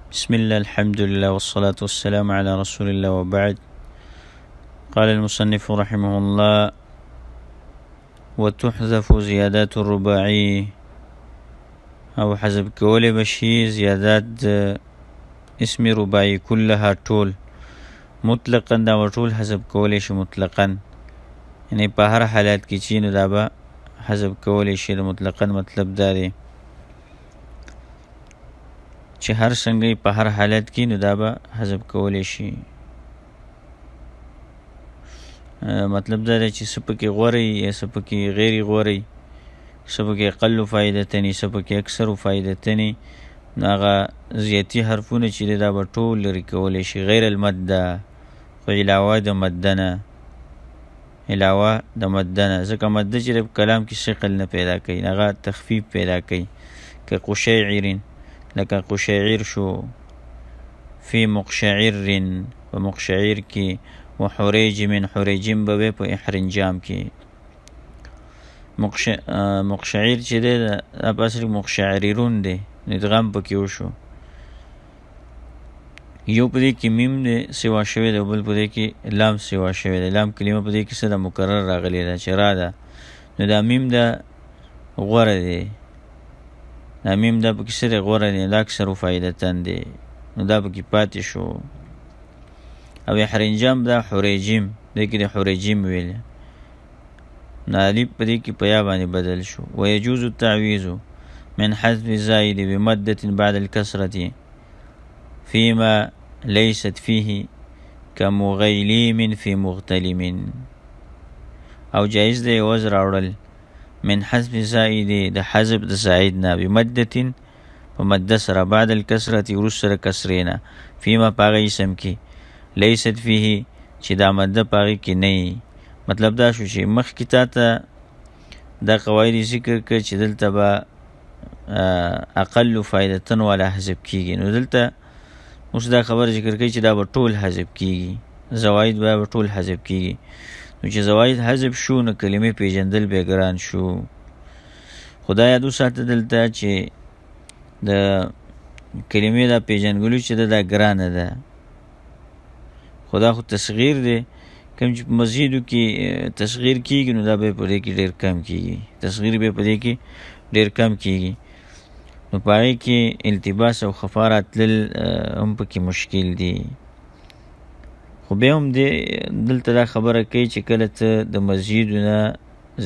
بسم الله الحمد لله والصلاة والسلام على رسول الله وبعد. قال المصنف رحمه الله: وتحذف زيادات الرباعي، او حذف کولې بشي زیادات اسم رباعي كلها طول مطلقا، دا ټول حذف کولې شي مطلقا، یعنی په هر حالات کې چې نو دا به حذف کولې شي. مطلقا مطلب دا دی چې هر څنګه په هر حالت کې نو دا به حذف کولې شي. مطلب دا دی چې څه پکې غوره یا څه پکې غیر غوره، څه پکې اقل فایدتنی، څه پکې اکثر فایدتنی، نو هغه زیاتي حرفونه چې دا به ټول لرې کولی شي، غیر المده، خو علاوه د مده نه، علاوه د مده نه، ځکه مده چې په کلام کې ثقل نه پیدا کوي، هغه تخفیف پیدا کوي. که قشیعرین، لکه قشیعر شو، فی مقشعر، په مقشعر کې، وحریجم، حریجم به په احرنجام کې. مقشعر چې دی دا په اصل کې مقشعرون دی، ادغام پکې وشو. یو په دې کې میم دی سوا شوی دی، بل په دې کې لام سوا شوی دی. لام کلمه په دې کې څه ده؟ مکرر راغلی ده چې را ده، نو دا میم ده غوره دی، دا میم دا پکې څه دی؟ غوره دی، دا اکثر فایدتن دی، نو دا پکې پاتې شو. او احرنجام دا حریجم، دې کې د حریجم ویل، نو الف په دې کې په یا باندې بدل شو. ويجوز التعويذ من حذف زائد بمدة بعد الكسرة فيما ليست فيه كمغيليم في مغتلم. او جائز دی وزر راوړل من حذف زائد، د حذف د زائد نه، بمدة په مده سره، بعد الكسرة وروسته د کسرې نه، فيما په هغه اسم کې ليست فيه چې دا مده په هغې کې نه. مطلب دا شو چې مخکې تا ته دا قواعد ذکر کړ چې دلته به اقل فایدتن والا حذف کیږي، نو دلته اوس دا خبر ذکر کوي چې دا به ټول حذف کیږي، زواید به ټول حذف کیږي. نو چې زواید حذف شو نو کلمې پیژندل به ګران شو. خدا یاد وساته دلته چې د کلمې دا پیژنګلو چې دا ګرانه ده، خدا خو تصغیر دی، کوم چې مزیدو کې تصغیر کیږي نو دا به په دې کې ډېر کم کیږي، تصغیر به په دې کې ډېر کم کیږي، نو په هغې کې التباس او خفا راتلل هم پکې مشکل دي. خو بیا هم دلته دا خبره کوي چې کله ته د مزیدو نه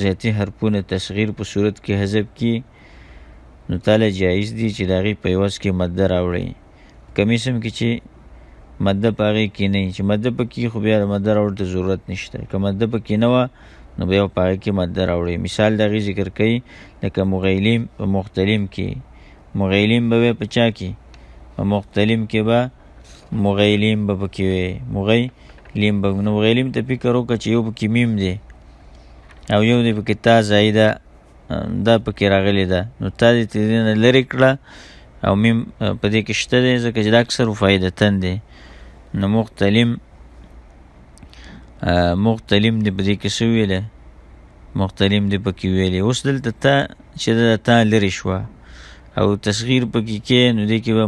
زیاتي حرفونه تصغیر په صورت کې حذف کړي نو تاله جایز دي چې د هغې په عوض کې مده راوړئ. کم اسم کې چې مده په هغې کې نه وي، چې مده پکې خو بیا د مده راوړو ته ضرورت نشته. که مده پکې نه وه نو بیا په هغې کې مده راوړئ. مثال د هغې ذکر کوي، لکه مغیلیم په مختلم کې، مغیلیم به په چا کې؟ په مختلم کې به مغیلیم به پکې وي، مغیلیم به. نو مغیلیم ته فکر وکړه چې یو پکې میم دی او یو دی پکې تا زایده دا پکې راغلی ده، نو تا دې ترې نه لرې کړه او میم په دې کې شته دی، ځکه چې دا اکثر فایدتن دی. نو مختلم دی په دې کې څه ویلی؟ مختلم دی پکې ویلی. اوس دلته تا چې د تا لرې شوه او تصغیر پکې کې، نو دې کې به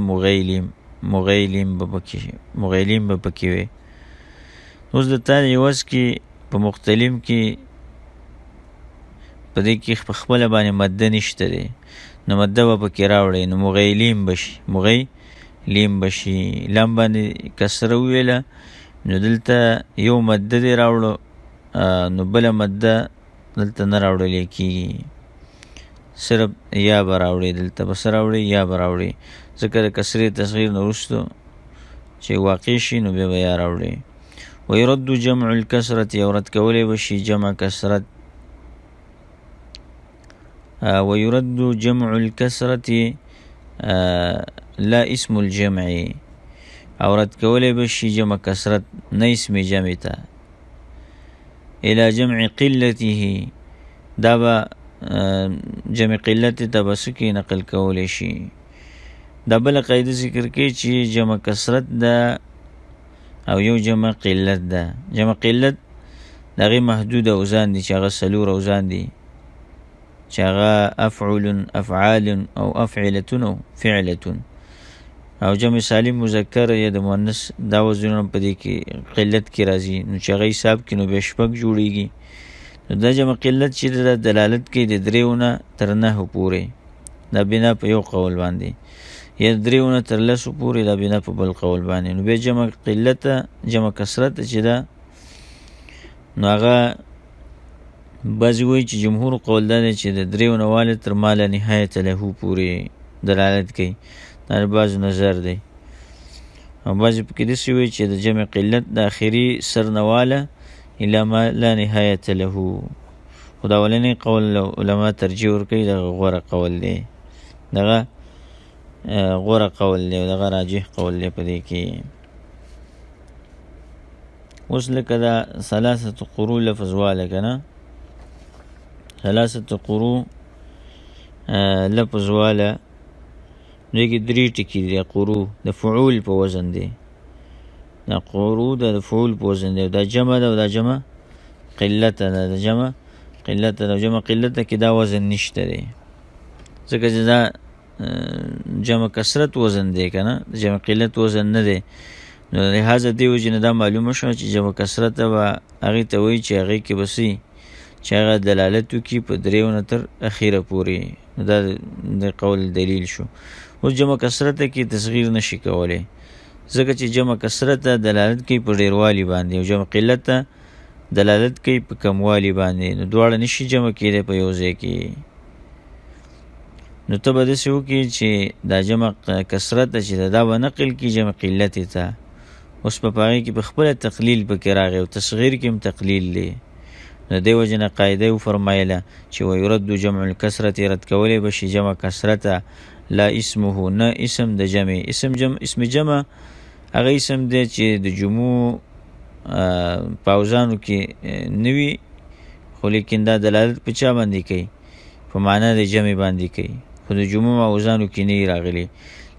مغیلیم به پکې وي. اوس د تا عوض کې په مختلم کې په دې کې په خپله باندې مده نشته دی، نو مده به پکې راوړئ، نو مغیلیم بشي. لام باندې کسره وویله نو دلته یو مده دی راوړو، نو بله مده دلته نه راوړلی کېږي، صرف یا به راوړي، دلته به څه راوړي؟ یا به راوړي، ځکه د کسرې تصغیر نه وروستو چې واقع شي نو بیا به یا راوړي. ویرد جمع الکسرت، او رد کولی به شي جمع کسرت. ويرد جمع الكسرة لا اسم الجمع، او رد کولی بشي جمع کسرت نه اسم جمع ته، الى جمع قلته، دا با جمع قلت ته بسکی نقل کولی شي. دا بل قاعده ذکر کوي چې جمع کسرت ده او یو جمع قلت ده. جمع قلت دغه محدود اوزان دي چې هغه څلور اوزان دي، چې هغه افعال او افعلة او فعلة. او جمع سالم مذکر یا د مؤنث دا وزنونه په دې کې قلت کې راځي نو چې هغه حساب کې نو به شپږ جوړیږي. نو دا جمع قلت چې د دلالت کوي د دریونه تر نهو پورې، دا بنا په یو قول باندې، یا دریونه تر لسو پورې، دا بنا په بل قول باندې. نو بیا جمع قلت جمع کثرت چې دا نو هغه بعضې وایي چې جمهور قول دا دی چې د دریونه واله تر ما لا نهایت له پورې دلالت کوي، دا د بعضو نظر دی. او بعضې پکې داسې وایي چې د جمع قلت د آخري سر نه واله الی ما لا نهایت له، خو د اولنی قول علما ترجیح ورکوي، دغه غوره قول دی، دغه غوره قول دی، دغه راجح قول دی په دې کې. اوس لکه دا ثلاثة قروء لفظ واله که نه، ثلاثة قروء لفظ واله دوی کې درې ټکي دي. قروء د فعول په وزن دی، دا قروء د فعول په وزن دی، دا جمع ده او دا جمع قلت ده، دا جمع قلت ده. جمع قلت کې دا وزن نشته دی، ځکه چې دا جمع کثرت وزن دی که نه، جمع قلت وزن نه دی. نو لحاظه دې وجې نه دا معلومه شوه چې جمع کثرت به هغې ته وایي چې هغې کې به څه چې هغه دلالت وکړي په دریونه تر اخیره پورې. نو دا د قول دلیل شو. اوس جمع کثرت کې تصغیر نشي کولی، ځکه چې جمع کثرت دلالت کوي په ډیروالي باندې او جمع قلت دلالت کوي په کموالي باندې. نو دواړه نشي جمع کېدی په یو ځای کې. نو ته به داسې وکړي چې دا جمع کثرت چې دا به نقل کړي جمع قلت ته. اوس په هغې کې په خپله تقلیل پکې راغی او تصغیر کې هم تقلیل دی. نو دې وجې نه قاعده وفرمایله چې ویرد جمع الکثرت، رد کولی به شي جمع کثرت لا اسمه، نه اسم د جمع. اسم جمع هغه اسم دی چې د جمعو په اوزانو کې نه وي، خو لیکن دا دلالت په چا باندې کوي؟ په معنا د جمع باندې کوي، خو د جمعو اوزانو کې نه راغلی.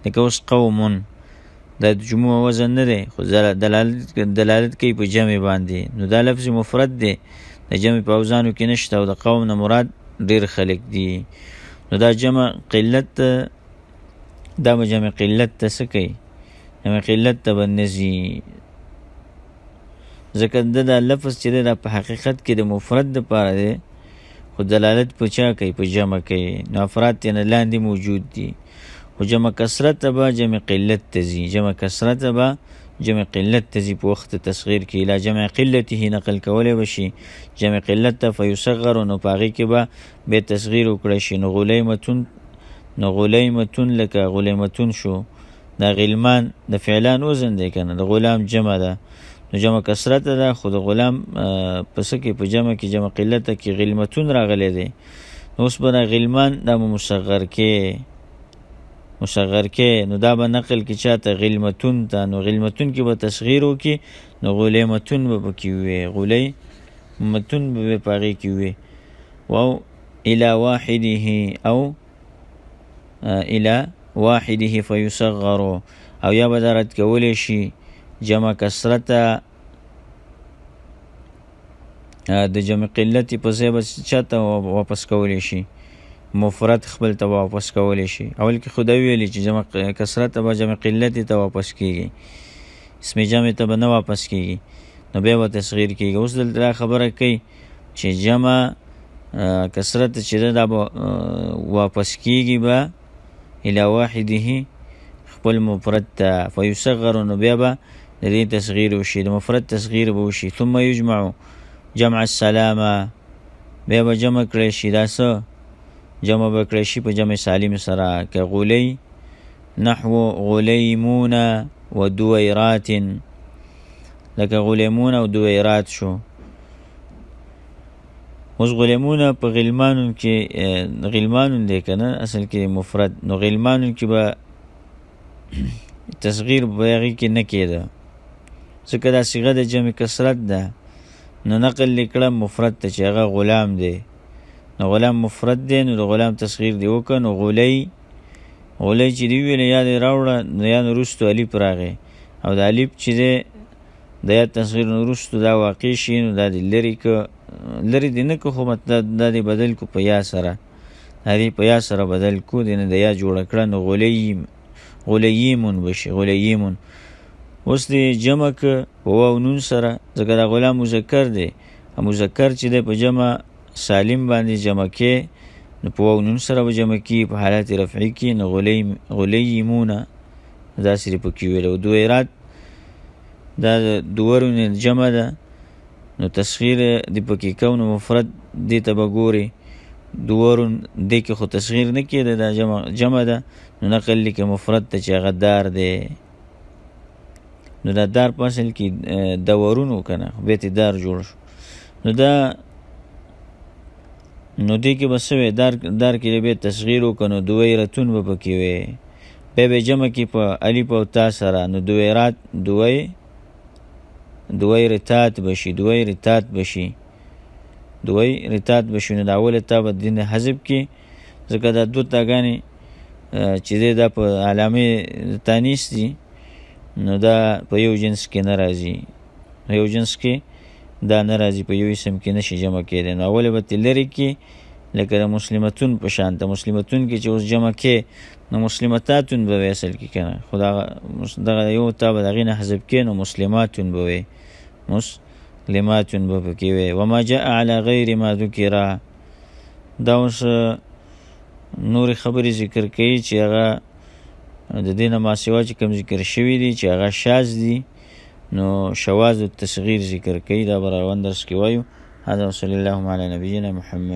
لکه اوس قومون دا د جمعو وزن نه دی، خو دلالت کوي په جمع باندې. نو دا لفظ مفرد دی، د جمع په اوزانو کې نشته او د قوم نه مراد ډېر خلک دي. نو دا جمع قلت دا به جمع قلت ته څه کوي؟ جمع قلت ته به نځي، ځکه دا لفظ چې دی دا په حقیقت کې د مفرد دپاره دی، خو دلالت په چا کوي؟ په جمع کوي. نو افراد تېنه لاندې موجود دي، خو جمع کثرت ته به جمع قلت ته ځي، جمع کثرت ته به جمع قلت ته ځي په وخت تصغیر کې. لا جمع قلته نقل کولی به شي جمع قلت ته فیصغر، نو په هغې کې به بیا تصغیر وکړی شي. نو غلیمتون لکه غلیمتون شو، دا غلمان د فعلان وزن دی که نه، د غلام جمع ده، نو جمع کثرت ده، خو د غلام په څه کې په جمع کې جمع قلت کې غلمتون راغلی دی. نو اوس به دا غلمان دا به مصغر کې، نو دا به نقل کې چاته؟ غلمتون ته. نو غلمتون کې به تصغیر وکړي، نو غلیمتون به پکې وي، غلیمتون به په هغې کې وي. او الی واحده او الی واحده فیصغر، او یا به دا رد کولی شي جمع کثرت د جمع قلت په ځای به چاته واپس کولی شي؟ مفرد خپل ته واپس کولی شي. اول کې خو دا ویلي چې جمع کثرت به جمع قلت ته واپس کېږي، اسم جمع ته به نه واپس کېږي، نو بیا به تصغیر کېږي. اوس دلته دا خبره کوي چې جمع کثرت چې دا به واپس کېږي به الی واحده خپل مفرد ته فیصغر، نو بیا به د دې تصغیر وشي، د مفرد تصغیر به وشي. ثم یجمع جمع السلامه، بیا به جمع کړی شي، دا څه جمع به کړی شي په جمع سالم سره، که غلی نحو غلیمون و دویرات، لکه غلیمون او دویرات شو. اوس غلیمون په غلمانون کې غلمانون دی که نه، اصل کې مفرد، نو غلمانون کې به تصغیر به هغې کې نه کېده، ځکه دا صیغه د جمع کثرت ده. نو نقل لیکړه مفرد ته چې هغه غلام دی، نو غلام مفرد دی، نو د غلام تصغیر دی وکړه. نو غلی چې دی ویل یا دی راوړه، نو یا نو وروستو الف راغی، او د الف چې دی د یا تصغیر نو وروستو دا واقع شي، نو دا دی لرې دی نه که، خو مطلب دا دی بدل کو په یا سره، دا دی په یا سره بدل کو، دی نه د یا جوړه کړه. نو غلییمون بشي، غلییمون. اوس دې جمع که په واو نون سره، ځکه دا غلام مذکر دی، مذکر چې دی په جمع سالم باندې جمع کې نو په واو نون سره به جمع کي په حالت رفعي کې، نو غلییمونه داسې دې پکې ویل. او دویرات دا دوورو نه جمع ده، نو تصغیر دې پکې کو نو مفرد دې ته به ګورې، دوورو دې کې خو تصغیر نه کېده، دا جمع ده، نو نقل لیکې مفرد ته چې هغه دار دی. نو دا دار په اصل کې دورونو که نه، بیت دار جوړ شو. نو دا نو دې کې به څه وی، دار کې به تصغیر وکړه نو دویرتون به پکې وی، بیا به جمع کې په الف او تا سره، نو دویرات دویرتات بشي، دویرتات بشي، دویرتات بشي. نو دا اوله تا به دین حذف کې، ځکه دا دو تاګانې چې دی دا په علامې تانیث دي، نو دا په یو جنس کې نه راځي، یو جنس کې دا نه راځي، په یو اسم کې نشي جمع کېدی. نو اوله به ترې لرې کې، لکه د مسلمتون په شان ته، مسلمتون کې چې اوس جمع کې نو مسلمتاتون به وی اصل کې که نه، خو دغه یو تا به د هغې نه حذف کې، نو مسلماتون به وی، مسلماتون به پکې وی. وما جاء على غیر ما ذکر، دا اوس نورې خبرې ذکر کوي چې هغه د دې نه ماسوا چې کوم ذکر شوي دي چې هغه شاذ دي، نو شواذ التصغیر ذکر کوي، دا به روان درس کې وایو. هذا وصلی الله علی نبینا محمد.